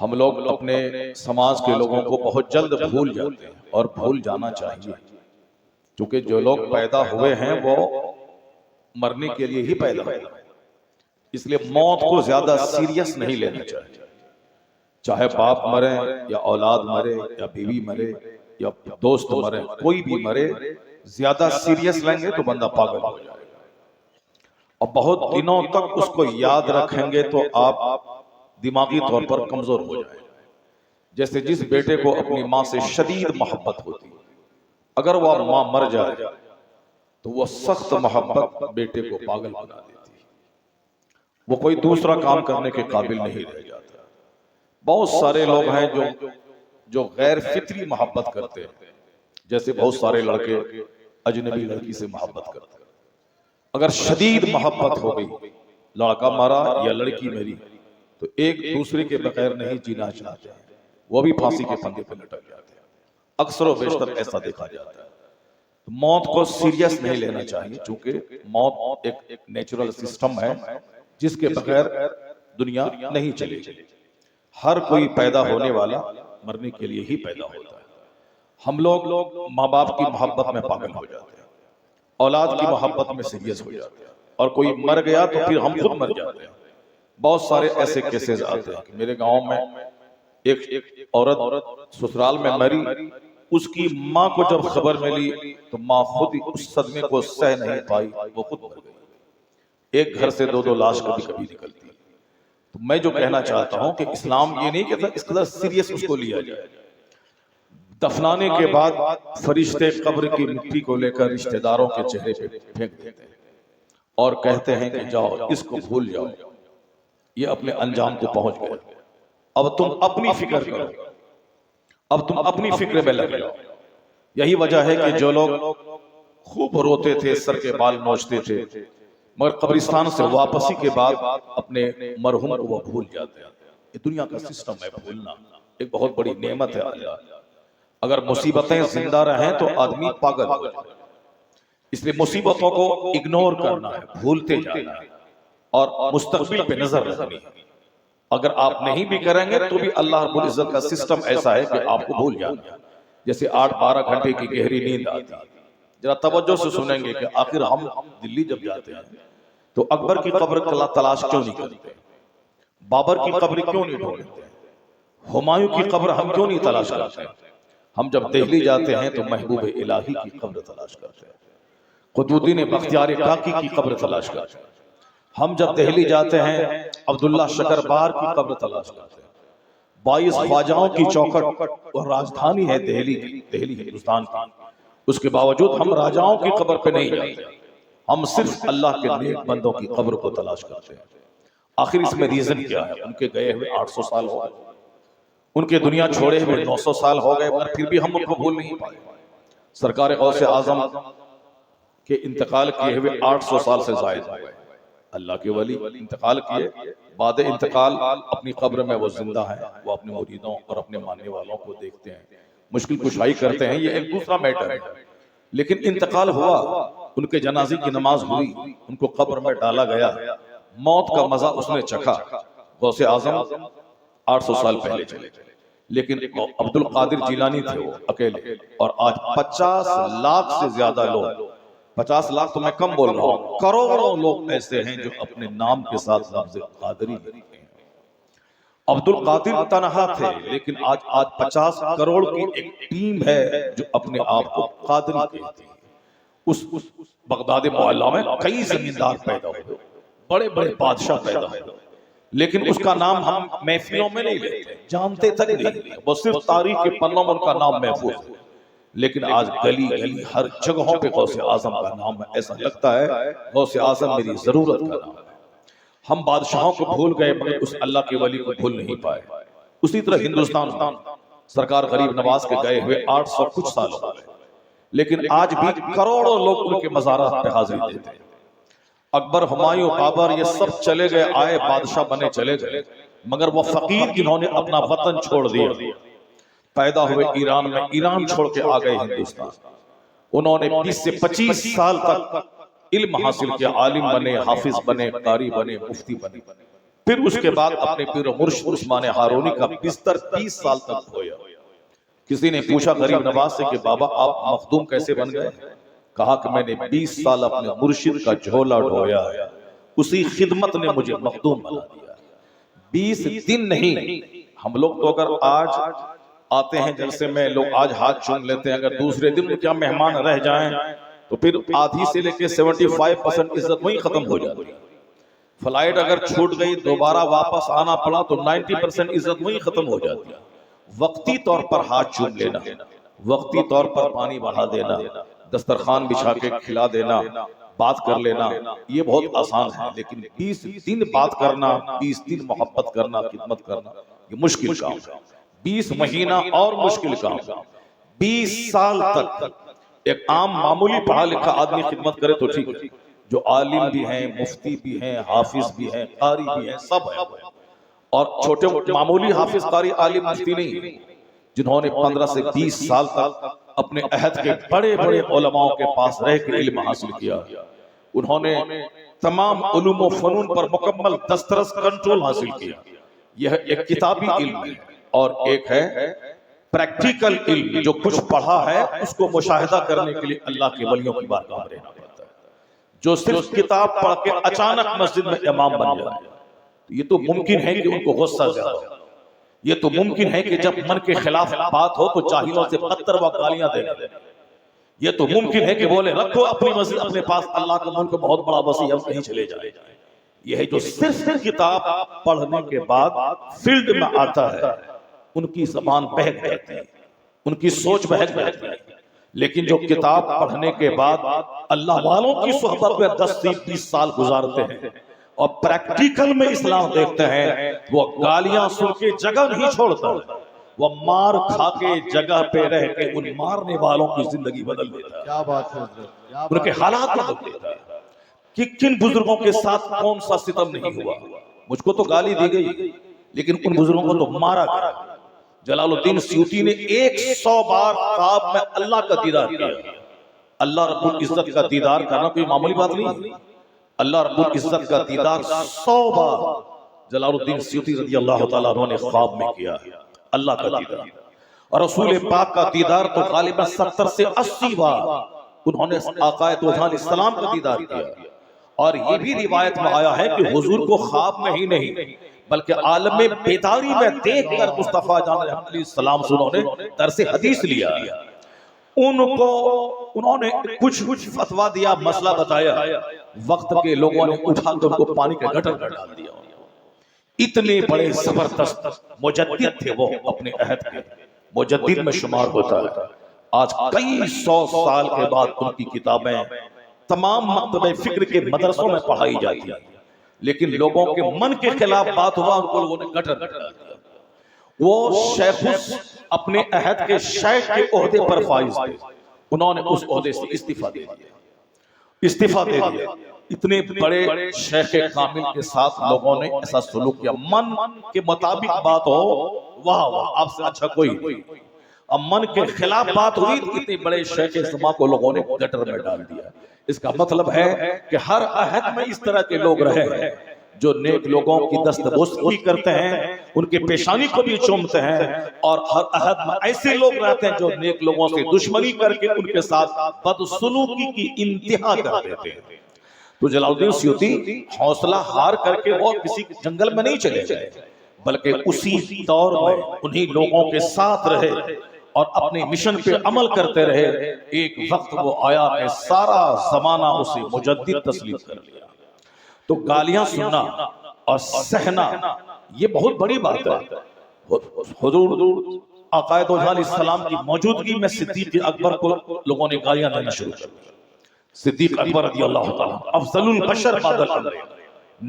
हम लोग अपने समाज के लोगों को बहुत जल्द भूल जाते हैं और भूल जाना चाहिए, क्योंकि जो लोग पैदा हुए हैं वो मरने के लिए ही पैदा हुए, इसलिए मौत को ज्यादा सीरियस नहीं लेना चाहिए। चाहे बाप मरे या औलाद मरे या बीवी मरे या दोस्त मरे, कोई भी मरे, ज्यादा सीरियस लेंगे तो बंदा पागल हो जाएगा और बहुत दिनों तक उसको याद रखेंगे तो आप दिमागी तौर पर कमजोर हो जाएंगे। जैसे जिस बेटे को अपनी माँ से शदीद मोहब्बत होती है, अगर वह माँ मर जाए तो वह सख्त मोहब्बत बेटे को पागल बना देती है, वो कोई दूसरा काम करने के काबिल नहीं रह जाता। बहुत सारे लोग हैं जो गैर फित्री मोहब्बत करते हैं, जैसे बहुत सारे लड़के अजनबी लड़की से मोहब्बत करते हैं। अगर शदीद मोहब्बत हो गई, लड़का मरा या लड़की मेरी, तो एक दूसरे के बगैर नहीं जीना चाहते हैं, वो भी फांसी के फंदे पर लटक जाते हैं। अक्सर व बेशतर ऐसा देखा जाता है। तो मौत को सीरियस नहीं लेना चाहिए, क्योंकि मौत एक नेचुरल सिस्टम है जिसके बगैर दुनिया नहीं चलेगी। हर कोई पैदा होने वाला मरने के लिए ही पैदा होता है। हम लोग माँ बाप की मोहब्बत में पागल हो जाते हैं, औलाद की मोहब्बत में सीरियस हो जाते हैं, और कोई मर गया तो फिर हम खुद मर जाते हैं। बहुत सारे ऐसे केसेस आते हैं कि मेरे गांव में एक औरत ससुराल में मरी, उसकी माँ को जब खबर मिली तो माँ खुद उस सदमे को सह नहीं पाई, वो खुद मर गई। एक घर से दो दो लाश कभी कभी निकलती है। तो मैं जो कहना चाहता हूं कि इस्लाम ये नहीं कहता इस कदर सीरियस उसको लिया जाए। दफनाने के बाद फरिश्ते कब्र की मिट्टी को लेकर रिश्तेदारों के चेहरे पे फेंक देते हैं और कहते हैं कि जाओ इसको भूल जाओ, ये अपने अंजाम को पहुंच गए, अब तुम अपनी फिक्र करो, अब तुम अपनी फिक्र में लग जाओ। यही वजह है कि जो लोग खूब रोते थे, सर के बाल नोचते थे, मगर कब्रिस्तान से वापसी के बाद अपने मरहूम को वो भूल जाते हैं। ये दुनिया का सिस्टम है, भूलना एक बहुत बड़ी नेमत है अल्लाह। अगर मुसीबतें जिंदा रहें तो आदमी पागल हो जाए, इसलिए मुसीबतों को इग्नोर करना है, भूलते जाना है और मुस्तकबिल पे नजर रखनी है। अगर आप नहीं भी करेंगे तो भी अल्लाह रब्बुल इज्जत का सिस्टम ऐसा है कि आपको भूल जाना। जैसे 8-12 घंटे की गहरी नींद आती है, जरा तवज्जो से सुनेंगे कि आखिर हम दिल्ली जब जाते हैं तो अकबर की कब्र तलाश क्यों नहीं करते, बाबर की कब्र क्यों नहीं ढूंढते, हुमायूं की कब्र हम क्यों नहीं तलाश करते। हम जब दिल्ली जाते हैं तो महबूब इलाही की कब्र तलाश करते हैं, कुतुबुद्दीन बख्तियार काकी की कब्र तलाश करते हैं। हम जब दिल्ली जाते हैं अब्दुल्ला शकरबार की कब्र तलाश करते हैं। 22 ख्वाजाओं की चौखट और राजधानी है दिल्ली हिंदुस्तान की, उसके बावजूद हम राजाओं की कब्र पे नहीं जाते, हम सिर्फ अल्लाह के नेक बंदों की कब्र को तलाश करते हैं। आखिर इसमें रीजन क्या है? उनके गए हुए 800 साल हो गए, उनके दुनिया छोड़े हुए 900 साल हो गए, मगर फिर भी हम उनको भूल नहीं पाए। सरकार गौसे आजम के इंतकाल किए हुए 800 साल से जायद हो गए। अल्लाह के वली इंतकाल किए, बाद इंतकाल अपनी कब्र में वो जिंदा है, वो अपने मुरीदों और अपने मानने वालों को देखते हैं, मुश्किल कुशाई करते हैं, ये एक दूसरा मैटर है। लेकिन इंतकाल हुआ, उनके जनाजे की नमाज हुई, उनको कब्र में डाला गया, मौत का मजा उसने चखा। गौसे आजम 800 साल पहले चले, लेकिन अब्दुल कादिर जिलानी थे वो अकेले, और आज 50 लाख से ज्यादा लोग, 50 लाख तो मैं कम बोल रहा हूं, करोड़ों लोग ऐसे हैं जो अपने नाम के साथ लफ्ज़ कादरी लिखते हैं। अब्दुल कादिर तनहा थे, लेकिन आज 50 करोड़ की एक टीम है जो अपने आप को कादरी कहती है। उस बगदाद मोहल्ला में कई जमींदार पैदा हुए, बड़े बड़े बादशाह पैदा हुए, लेकिन उसका नाम हम महफिलों में नहीं लेते, जानते तक नहीं, वो सिर्फ तारीख के पन्नों में उनका नाम महफूज है। लेकिन आज गली गली हर जगहों पे गौसे आजम का नाम है, ऐसा लगता है गौसे आजम मेरी जरूरत का नाम है। हम बादशाहों को भूल गए मगर उस अल्लाह के वली को भूल नहीं पाए। उसी तरह हिंदुस्तान सरकार गरीब नवाज के गए हुए 800 कुछ साल हो गए, लेकिन आज भी करोड़ों लोग उनके मज़ारात पे हाजिरी देते हैं। अकबर, हुमायूं, बाबर ये सब चले गए, आए बादशाह बने चले गए, मगर वो फकीर जिन्होंने अपना वतन छोड़ दिया, पैदा हुए ईरान में, ईरान छोड़ के आ गए हिंदुस्तान, उन्होंने 20 से 25 साल तक इल्म हासिल किया, आलिम बने, हाफिज बने, कारी बने, मुफ्ती बने, फिर उसके बाद अपने पीर मुर्शिद उस्मान हारूनी का बिस्तर 30 साल तक धोया। किसी ने पूछा गरीब नवाज से कि बाबा आप मखदूम कैसे बन गए? कहा कि मैंने 20 साल अपने मुर्शिद का झोला ढोया, उसी खिदमत ने मुझे मखदूम बना दिया। 20 दिन नहीं, हम लोग तो अगर आज आते हैं जलसे में, लोग आज हाथ चूम लेते हैं, अगर दूसरे दिन क्या मेहमान रह जाएं तो फिर आधी से लेके 75% इज्जत वहीं खत्म हो जाती है। फ्लाइट अगर छूट गई, दोबारा वापस आना पड़ा तो 90% इज्जत वहीं खत्म हो जाती है। वक्ती तौर पर हाथ चूम लेना, वक्ती तौर पर पानी बढ़ा देना, दस्तरखान बिछा के खिला देना, बात कर लेना, ये बहुत आसान है। लेकिन 20 दिन बात करना, 20 दिन मोहब्बत करना, खिदमत करना, ये मुश्किल काम है। 20 महीना और मुश्किल काम, 20 साल तक एक आम मामूली पढ़ा लिखा आदमी खिदमत करे तो ठीक है। जो आलिम भी हैं, मुफ्ती भी हैं, हाफिज भी हैं, कारी भी हैं, सब है। और छोटे मामूली हाफिज, कारी, आलिम, मुफ्ती नहीं, जिन्होंने 15 से 20 साल तक अपने अहद के बड़े बड़े उलमाओं के पास रह के इल्म हासिल किया, उन्होंने तमाम उलूम व फनून पर मुकम्मल दस्तरस कंट्रोल हासिल किया। यह एक किताबी इल्म है और एक है प्रैक्टिकल इल्म। जो कुछ पढ़ा है उसको मुशाहिदा करने के लिए अल्लाह के वलियों की बारगाह में रहना पड़ता है। जो सिर्फ किताब पढ़ के अचानक मस्जिद में इमाम बन जाए, ये तो मुमकिन है कि उनको गुस्सा ज्यादा हो, ये तो मुमकिन है कि जब मन के खिलाफ बात हो तो जाहिलों से पत्थर व गालियां देने, ये तो मुमकिन है कि बोले रखो अपनी मस्जिद अपने पास, अल्लाह का मुल्क बहुत बड़ा वसी है, कहीं चले जाए। यह है जो सिर्फ किताब पढ़ने के बाद फील्ड में आता है, उनकी जबान बहक जाती है, उनकी सोच बहक जाती है। लेकिन जो किताब पढ़ने के बाद अल्लाह वालों की सोहबत में 10 से 20 साल गुजारते हैं और प्रैक्टिकल में इस्लाम देखते हैं, वो गालियां सुन के जगह नहीं छोड़ता, वो मार खा के जगह पे रह के उन मारने वालों की जिंदगी बदल देता है। क्या बात है, उनके हालात बदल देता है कि किन बुजुर्गों के साथ कौन सा सितम नहीं हुआ। मुझको तो गाली दी गई, लेकिन उन बुजुर्गों को तो मारा गया। जलालुद्दीन सयूती ने 100 बार ख्वाब में अल्लाह का दीदार किया। अल्लाह रब्बुल इज्जत का दीदार करना कोई मामूली बात नहीं। अल्लाह रब्बुल इज्जत का दीदार 100 बार जलालुद्दीन सयूती रज़ी अल्लाह तआला अन्हु ने ख्वाब में किया, अल्लाह का दीदार। और रसूल पाक का दीदार तो गालिबन 70 से 80 बार उन्होंने आकाए दो जहां इस्लाम का दीदार किया। और ये भी रिवायत में आया है कि हुजूर को ख्वाब में ही नहीं बल्कि आलम बेदारी में देखकर मुस्तफा जान अलैहिस्सलाम से उन्होंने दर्स हदीस लिया। उनको उन्होंने कुछ फतवा दिया, मसला बताया, वक्त के लोगों ने उठाकर उनको पानी के गटर में डाल दिया। इतने बड़े जबरदस्त मुजद्दिद थे वो, अपने अहद के मुजद्दिद में शुमार होता है। आज कई 100 साल के बाद उनकी किताबें तमाम मकतबे फिक्र के मदरसों में पढ़ाई जाती है, लेकिन लोगों के मन के खिलाफ बात हुआ, उनको लोगों ने गटर में डाल दिया। वो शेख अपने अहद के शेख के ओहदे पर फाइज थे, उन्होंने उस ओहदे से इस्तीफा दे दिया, इस्तीफा दे दिया। इतने बड़े शेख कामिल के साथ लोगों ने ऐसा सलूक किया। मन के मुताबिक बात हो, वाह वाह, आपसे अच्छा कोई नहीं। अब मन के खिलाफ बात हुई तो इतने बड़े शेख समा को लोगों ने गटर में डाल दिया। इसका मतलब है कि हर अहद में इस तरह के लोग रहे हैं जो नेक लोगों की दस्तबोस्ती करते हैं, उनके पेशानी को भी चूमते हैं, और हर अहद में ऐसे लोग रहते हैं जो नेक लोगों से दुश्मनी करके उनके साथ बदसलूकी की इंतहा कर देते हैं। तो जलालुद्दीन सयूती हौसला हार करके वो किसी जंगल में नहीं चले गए, बल्कि उसी दौर में उन्हीं लोगों के साथ रहे और अपने मिशन पे अमल करते रहे। एक वक्त वो आया कि सारा जमाना उसे मुजद्दिद तस्लीम कर लिया। तो गालियां सुनना और सहना ये बहुत बड़ी बात है। हुजूर आकाए दो जहां अलैहिस्सलाम की मौजूदगी में सिद्दीक अकबर को लोगों ने गालियां देना शुरू कर दिया। सिद्दीक अकबर रज़ी अल्लाह तआला अफजलुल बशर बादल अंबिया,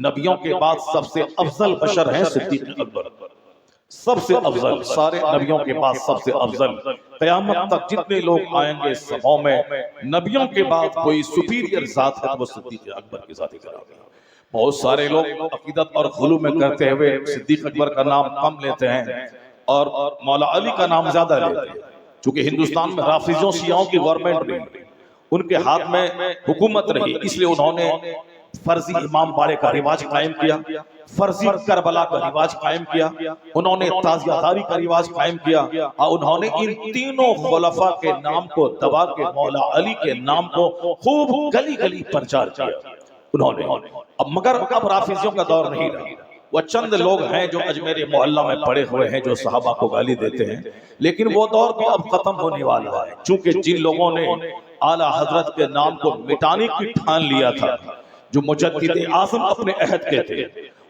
नबियों के बाद सबसे अफजल बशर हैं सिद्दीक अकबर, सबसे अफजल, सारे नबियों के बाद सबसे अफजल। क़यामत तक जितने लोग आएंगे सभाओं में, नबियों के बाद कोई सुपीरियर जात है तो वो सिद्दीक अकबर की जात करार है। बहुत सारे लोग अकीदत और गुलू में करते हुए सिद्दीक अकबर का नाम कम लेते हैं और मौला अली का नाम ज्यादा लेते हैं। चूंकि हिंदुस्तान में राफिजों शियाओं की गवर्नमेंट रही, उनके हाथ में हुकूमत रही, इसलिए उन्होंने फर्जी इमाम बाड़े का रिवाज कायम किया, फर्जी करबला का रिवाज कायम किया, उन्होंने ताजियादारी का रिवाज कायम किया और उन्होंने इन तीनों खुलफा के नाम को दबा के मौला अली के नाम को खूब गली गली प्रचार किया उन्होंने। अब मगर अब राफिजियों का दौर नहीं रहा। वह चंद लोग हैं जो अजमेर मोहल्ला में पड़े हुए हैं जो सहाबा को गाली देते हैं, लेकिन वो दौर भी अब खत्म होने वाला है। चूंकि जिन लोगों ने आला हजरत के नाम को मिटाने की ठान लिया था, जो मुजद्दिद आज़म अपने अहद के थे,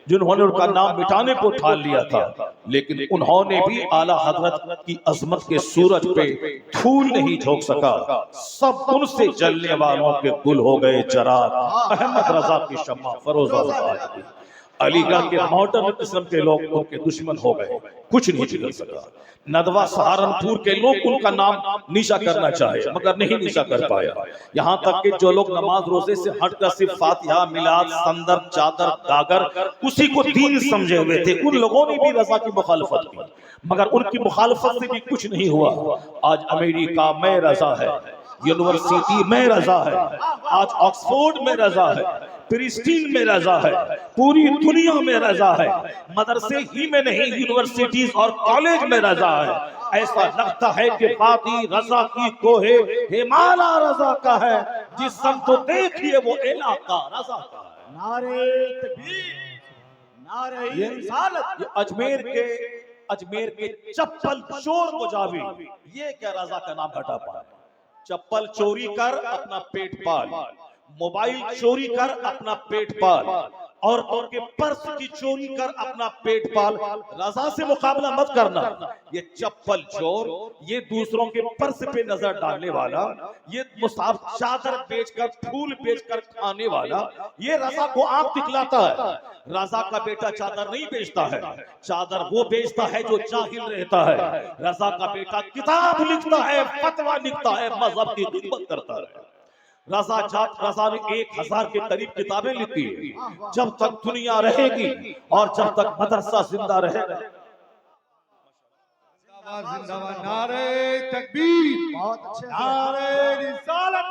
जिन्होंने उनका नाम मिटाने को ठान लिया था, लेकिन उन्होंने भी आला हजरत की अजमत के सूरज पे धूल नहीं झोंक सका। सब उनसे जलने वालों के गुल हो गए चराग। अहमद रजा की शम्मा फरोजा अलीगढ़ के मॉडर्न किस्म के लोग उनके दुश्मन हो गए, कुछ नहीं बिगड़ सका। नदवा सहारनपुर के लोग उनका नाम नीचा करना चाहे मगर नहीं नीचा कर पाया। यहाँ तक कि जो लोग नमाज रोजे से हटकर सिर्फ फातिहा, मिलाद, संदर, चादर, गागर उसी को दीन समझे हुए थे, उन लोगों ने भी रजा की मुखालफत की, मगर उनकी मुखालफत से भी कुछ नहीं हुआ। आज अमेरिका में रजा है, यूनिवर्सिटी में रजा है, आज ऑक्सफोर्ड में रजा है, प्रिस्टीन में रजा है, पूरी दुनिया में रजा है। मदरसे ही में नहीं, यूनिवर्सिटीज और कॉलेज में रजा है। ऐसा लगता है कि बाती रजा की कोहे हिमाला रजा का है, जिस सन को देखिए वो इलाका रजा का है। नारे तकबीर, नारे रिसालत। अजमेर के चप्पल चोर मुजावी, ये क्या रजा का नाम हटा पाए? चप्पल चोरी कर अपना पेट पाल, मोबाइल चोरी कर अपना पेट पाल, औरतों के पर्स की चोरी कर अपना पेट पाल। रजा से मुकाबला मत करना। ये चप्पल चोर, ये दूसरों के पर्स पे नजर डालने वाला, ये मुसाफ चादर बेचकर, फूल बेचकर खाने वाला, ये रजा को आंख दिखलाता है। रजा का बेटा चादर नहीं बेचता है, चादर वो बेचता है जो जाहिल रहता है। रजा का बेटा किताब लिखता है, फतवा लिखता है, मजहब की खिदमत करता है। रजा ने 1000 के करीब किताबें लिखी है। जब तक दुनिया रहेगी और जब तक मदरसा जिंदा रहेगा। जिंदाबाद, नारे तकबीर, बहुत अच्छे, नारे रिसालत।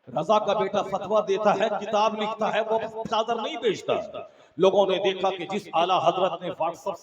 रजा का बेटा फतवा देता है, किताब लिखता है, वो चादर नहीं बेचता। लोगों ने देखा कि जिस आला हजरत ने व्हाट्सएप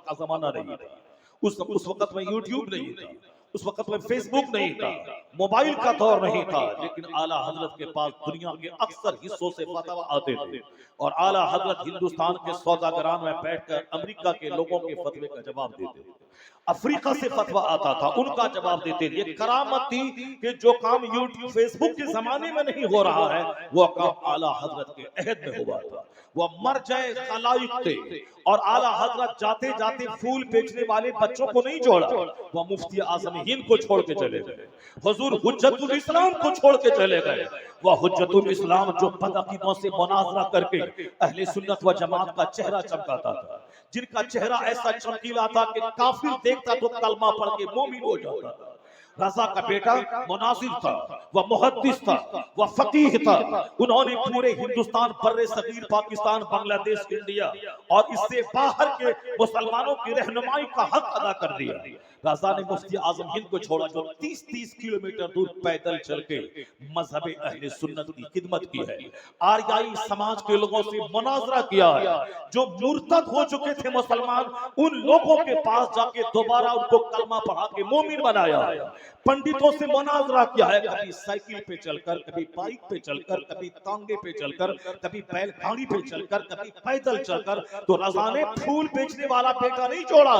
का जमाना नहीं था, उस वक्त में यूट्यूब नहीं था, उस वक्त में फेसबुक नहीं था, मोबाइल का दौर नहीं था, लेकिन आला हजरत के पास दुनिया के अक्सर हिस्सों से फतवा आते थे और आला हजरत हिंदुस्तान के सौदागरान में बैठकर अमेरिका के लोगों के फतवे का जवाब देते थे। अफ्रीका से फतवा आता था, उनका जवाब देते थे। ये करामत थी कि जो काम यूट्यूब फेसबुक के जमाने में नहीं हो रहा है, वो काम आला हजरत के अहद में हुआ था। वह मर जाए खलाइक थे और आला हजरत जाते जाते फूल बेचने वाले बच्चों को नहीं छोड़ा, वह मुफ्ती आज़म हिंद को छोड़ के चले गए, हुजूर हुज्जतुल इस्लाम को छोड़ के चले गए। वह हुज्जतुल इस्लाम जो बदअकीदों से मुनाजरा करके अहले सुन्नत व जमात का चेहरा चमकाता था, जिनका चेहरा ऐसा चमकीला था कि काफिर देखता तो कलमा पढ़ के मोमिन हो जाता था। रजा का बेटा मुनासिर था, वह मुहद्दिस था, वह फकीह था। उन्होंने पूरे हिंदुस्तान, बर्रे सगीर, पाकिस्तान, बांग्लादेश, इंडिया और इससे बाहर के मुसलमानों की रहनुमाई का हक अदा कर दिया। रजा ने मुफ्ती आजम हिंद को छोड़ा जो 30-30 किलोमीटर दूर पैदल चल के मजहब अहले सुन्नत की खिदमत की है। आर्याई समाज के लोगों से मुनाजरा किया है, जो मुर्तद हो चुके थे मुसलमान, उन लोगों के पास जाके दोबारा उनको कलमा पढ़ा के मोमिन बनाया है। पंडितों से मुनाजरा किया है, कभी साइकिल पे चलकर, कभी बाइक पे चलकर, कभी तांगे पे चलकर, कभी बैलगाड़ी पे चलकर, कभी पैदल चलकर। तो रजा ने फूल बेचने वाला बेटा नहीं छोड़ा,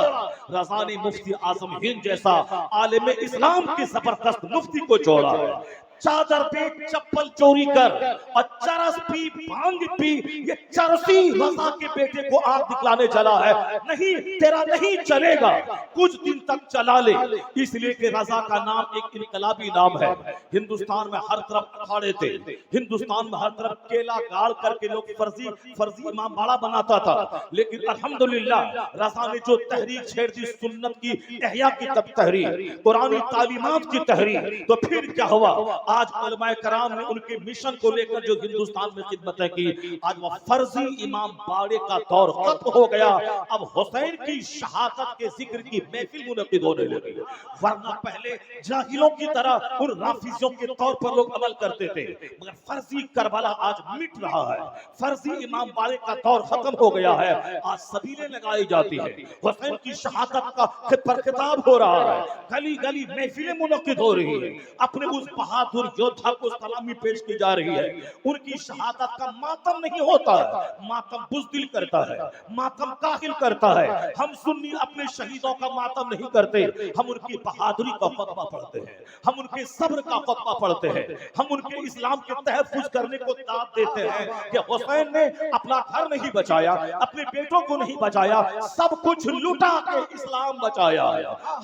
रजा ने मुफ्ती आजम हिंद जैसा आलिम इस्लाम के जबरदस्त मुफ्ती को छोड़ा है। चादर पे चप्पल चोरी कर और चरस पी, भांग पी, ये चरसी रजा के बेटे को आग दिखलाने चला है। नहीं, तेरा नहीं चलेगा, कुछ दिन तक चला ले, इसलिए कि रजा का नाम एक इनकलाबी नाम है। हिंदुस्तान में हर तरफ अखाड़े थे, हिंदुस्तान में हर तरफ केला गाड़ करके लोग फर्जी इमाम बाड़ा बनाता था, लेकिन अल्हम्दुलिल्लाह रजा ने जो तहरीक छेड़ दी, सुन्नत की, इहया की तहरीक, कुरानी तालीमात की तहरीक, तो फिर क्या हुआ? आज उलमाए कराम ने उनके मिशन को लेकर जो हिंदुस्तान में खिदमतें की, आज वो फर्जी इमाम बाड़े का दौर खत्म हो गया। अब हुसैन की शहादत के जिक्र की महफिल मुनक्किद होने लगी। वरना पहले जाहिलों की तरह उन राफिजियों के तौर पर लोग अमल करते थे, मगर फर्जी करबला आज मिट रहा है, फर्जी इमाम बाड़े का दौर खत्म हो गया है। आज सबीलें लगाई जाती है, हुसैन की शहादत का पर खिताब हो रहा है, गली गली महफिलें मुनक्किद हो रही है, अपने उस बहादुर योद्धा को सलामी पेश की जा रही है। उनकी शहादत का मातम नहीं होता है, मातम बुज़दिल करता है, मातम काहिल करता है। हम सुन्नी अपने शहीदों का मातम नहीं करते, हम उनकी बहादुरी का खुतबा पढ़ते हैं, हम उनके सब्र का खुतबा पढ़ते हैं, हम उनके इस्लाम के तहफ्फुज़ करने को दाद देते हैं कि हुसैन ने अपना घर नहीं बचाया, अपने बेटों को नहीं बचाया, सब कुछ लुटा के इस्लाम बचाया।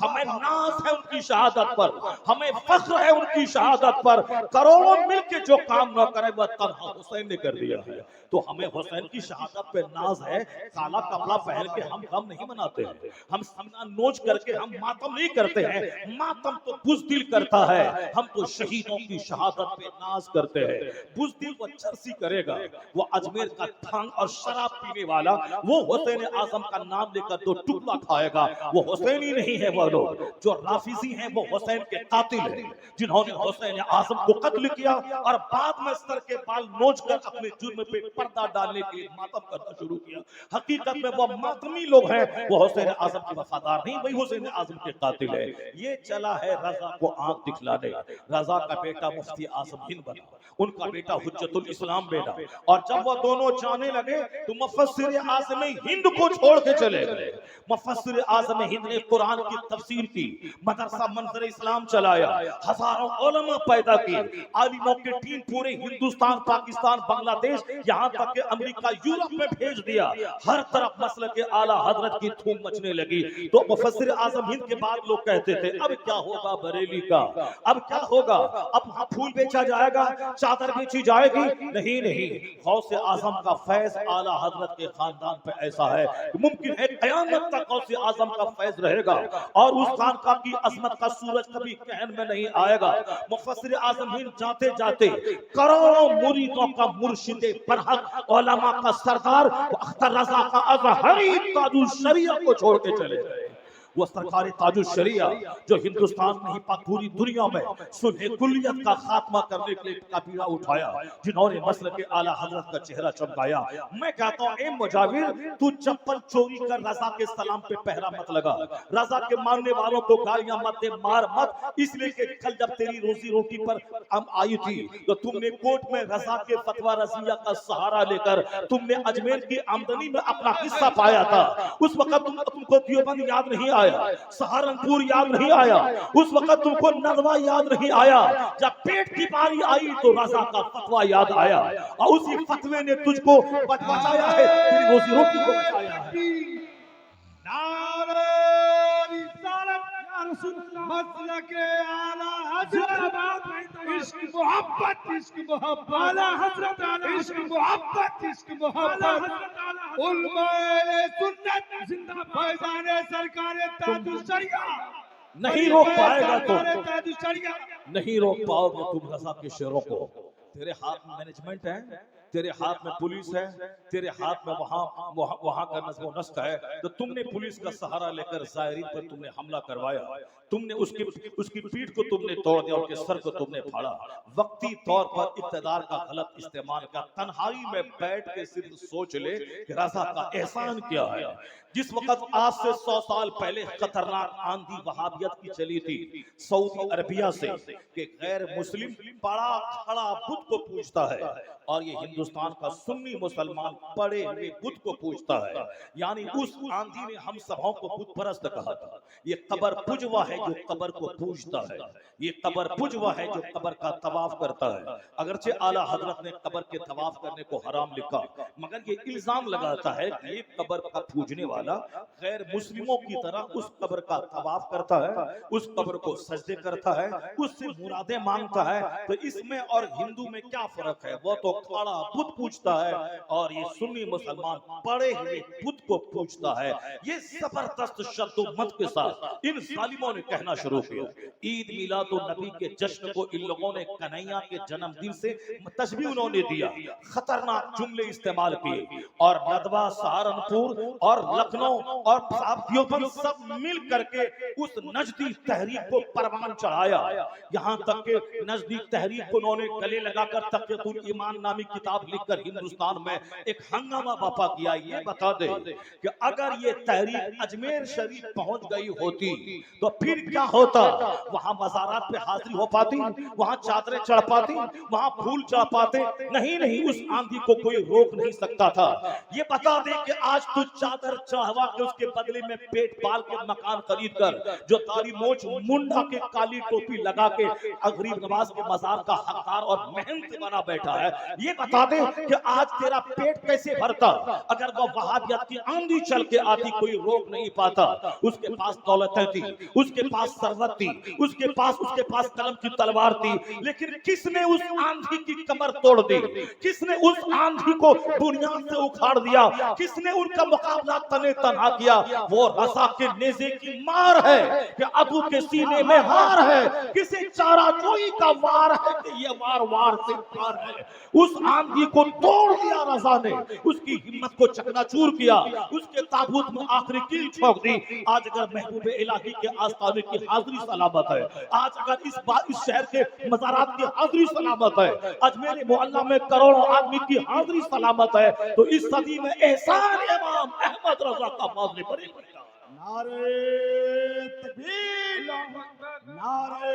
हमें नाज है उनकी शहादत पर, हमें फख्र है उनकी शहादत पर। करोड़ों मिलके जो काम न करे वह तन्हा हुसैन ने कर दिया है। तो हमें हुसैन की शहादत पे नाज है। काला कपड़ा पहन के हम गम नहीं मनाते हैं, हम सीना नोच करके हम मातम नहीं करते हैं। मातम तो बुज़दिल करता है, हम तो शहीदों की शहादत पे नाज करते हैं। बुज़दिल वो चर्सी करेगा, वो अजमेर का भांग और शराब पीने वाला, वो हुसैन आजम का नाम लेकर दो टुकड़ा खाएगा, वो हुसैनी नहीं है। वो लोग जो राफिजी हैं वो हुसैन के कातिल हैं, जिन्होंने हुसैन आजम को कत्ल किया और बाद में सर के बाल नोच कर अपने जुर्म पे पर्दा डालने के लिए मातम करना शुरू किया। हकीकत में वो मातमी लोग हैं, वो हुसैन आजम के वफादार नहीं, वही हुसैन आजम के कातिल है। ये चला है रजा को आंख दिखलाने। रजा का बेटा मुफ्ती आजम हिंद बना, उनका बेटा हुज्जतुल इस्लाम बना, और जब वो दोनों जाने लगे तो मुफस्सिर आज़म हिंद को छोड़ के चले गए। मुफस्सिर आज़म हिंद ने कुरान की तफसीर की, मदरसा मंजर इस्लाम चलाया, हजारों उलमा पैदा किए, आलिमों के टीम पूरे हिंदुस्तान, पाकिस्तान, बांग्लादेश, यहाँ तक कि अमेरिका, यूरोप में भेज दिया। हर तरफ मसले के आला हजरत की धूम मचने लगी। तो मुफस्सिर आज़म हिंद के बाद लोग कहते थे अब क्या होगा बरेली का, अब क्या होगा, अब वहां फूल बेचा जाएगा, चादर बेची जाएगी। नहीं नहीं, गौसे आजम का फैज आला हजरत के खानदान पे ऐसा है, मुमकिन है कयामत तक गौसे आजम का फैज रहेगा और उस खानका की अजमत का सूरज कभी कहन में नहीं आएगा। मुफस्सिर आज़म हिंद जाते जाते करोड़ों मुरीदों का मुर्शिद बरहक, उलमा का सरदार, अख्तर रजा का अज़हरी ताजुल शरिया को छोड़ के चले गए। वो सरकार ताजुल शरिया जो हिंदुस्तान नहीं पूरी दुनिया में सुलह कुलियत का खात्मा करने के लिए कबीरा उठाया, जिन्होंने मसले के आला हजरत का चेहरा चमकाया। मैं कहता हूँ ए मुजाविर, तू चप्पल चोरी कर रजा के सलाम पे पहरा मत लगा, रजा के मानने वालों को गालियां मत दे, मार मत, इसलिए कि कल जब तेरी रोजी रोटी पर हम आई थी तो तुमने कोर्ट में रजा के फतवा रजिया का सहारा लेकर तुमने अजमेर की आमदनी में अपना हिस्सा पाया था। उस वक्त तुमको देवबंद याद नहीं आया, सहारनपुर याद नहीं आया, उस वक्त तुमको नदवा याद नहीं आया। जब पेट की बारी आई तो रजा का फतवा याद आया और उसी फतवे ने तुझको बचाया है, तेरी रोजी रोटी को बचाया है। नारे रिसालत या रसूल अल्लाह, मसलके आला हजरत, इश्क मोहब्बत, इश्क मोहब्बत, आला हजरत, इश्क मोहब्बत, इश्क मोहब्बत, उलमाए सुन्नत जिंदाबाद, फैजाने सरकारे ताजुल शरिया। नहीं रोक पाएगा तुम, नहीं रोक पाओगे तुम रजा के शेरों को। तेरे हाथ में मैनेजमेंट है, तेरे हाथ में पुलिस है, तेरे हाथ में वहां का नज़्म व नस्क है, तो तुमने पुलिस का सहारा लेकर ज़ायरीन पर तुमने हमला करवाया, तुमने उसकी पीठ को तुमने तोड़ दिया, उसके सर को तुमने फाड़ा, वक्ती तौर पर इक़्तिदार का गलत इस्तेमाल का। तन्हाई में बैठ के सिर्फ सोच ले कि रज़ा का एहसान क्या है। जिस वक्त आज से 100 साल पहले खतरनाक आंधी वहाबियत की चली थी सऊदी अरबिया से कि गैर मुस्लिम बड़ा खड़ा बुत को पूजता है और ये हिंदुस्तान का सुन्नी मुसलमान बड़े हुए बुत को पूजता है, यानी उस आंधी ने हम सबों को बुत परस्त कहा था। ये कबर पुजवा है जो कबर को पूजता है, ये कबर पुजवा है जो कबर का तवाफ करता है। अगरचे आला हजरत ने कबर के तवाफ करने को हराम लिखा, मगर ये इल्जाम लगाता है कि एक कबर का पूजने वाला गैर मुस्लिमों की तरह उस कब्र का तवाफ करता है, उस कब्र को सजदे करता है, उससे मुरादें मांगता है। तो इसमें और हिंदू में क्या फर्क है? वो तो खड़ा बुत पूछता है और ये सुन्नी मुसलमान पड़े हुए बुत को पूछता है। ये जबरदस्त शब्दों के साथ इन जालिमों ने कहना शुरू किया। ईद मिलादुन नबी के जश्न को इन लोगों ने कन्हैया के जन्मदिन से तशबीह उन्होंने दिया, खतरनाक जुमले इस्तेमाल किए और नदवा, सहारनपुर और लखनऊ और देवबंद सब मिल करके उस नजदी तहरीक को परवान चढ़ाया। यहाँ तक के नजदी तहरीक को उन्होंने गले लगाकर तक़ियतुल ईमान नामी किताब लिखकर हिंदुस्तान में एक हंगामा बर्पा किया। ये बता दे कि अगर ये तहरीक अजमेर शरीफ पहुंच गई होती तो फिर क्या होता? वहां मज़ारात पे हाजिरी हो पाती, वहां चादरें चढ़ पाती, वहां फूल चढ़ पाते? नहीं नहीं, उस आंधी को कोई रोक नहीं सकता था। ये बता दे कि आज तू चादर चढ़वा के उसके बदले में पेट पाल के मकान खरीद कर, जो तारी मोच मुंडा के काली टोपी लगा के गरीब नवाज के मजार का हकदार और मेहनत बना बैठा है, ये बता दे कि आज तेरा पेट कैसे भरता? अगर वो वहाबियत की आंधी चल के आती कोई रोक नहीं पाता। उसके पास दौलतें थी, उसके पास सरवत थी, उसके पास कलम की तलवार थी, लेकिन किसने उस आंधी की कमर तोड़ दी? किसने उस आंधी को बुनियाद से उखाड़ दिया? किसने उनका मुकाबला तने तनहा किया? वो रसा के नेज़े की मार है कि अबू के सीने में हार है, किसे चारा जोई का वार है कि ये वार वार से पार है। उस आंधी को तोड़ दिया रजा ने, उसकी हिम्मत को चकनाचूर किया, उसके ताबूत में आखिरी कील ठोक दी। आज अगर महबूब इलाही के आस्ताने की हाजिरी सलामत है, आज अगर इस शहर के मज़ारात की हाजिरी सलामत है, अजमेर मोहल्ला में करोड़ों आदमी की हाजिरी सलामत है, तो इस सदी में एहसान इमाम अहमद रजा का मामले पर नारे तकबीर, नारे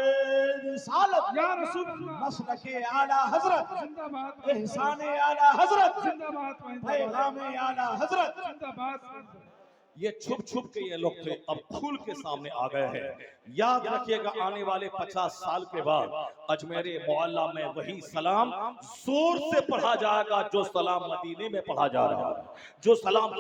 रिसालत, या रसूल अल्लाह, मसलके आला हजरत जिंदाबाद, एहसाने आला हजरत जिंदाबाद, पैगामे आला हजरत जिंदाबाद। ये छुप छुप के ये लोग थे, अब खुल के सामने आ गए हैं। याद रखिएगा, आने वाले 50 साल के बाद अजमेर मोहल्ला में वही सलाम जोर से पढ़ा जाएगा जो सलाम मदीने में पढ़ा जा रहा है, जो सलाम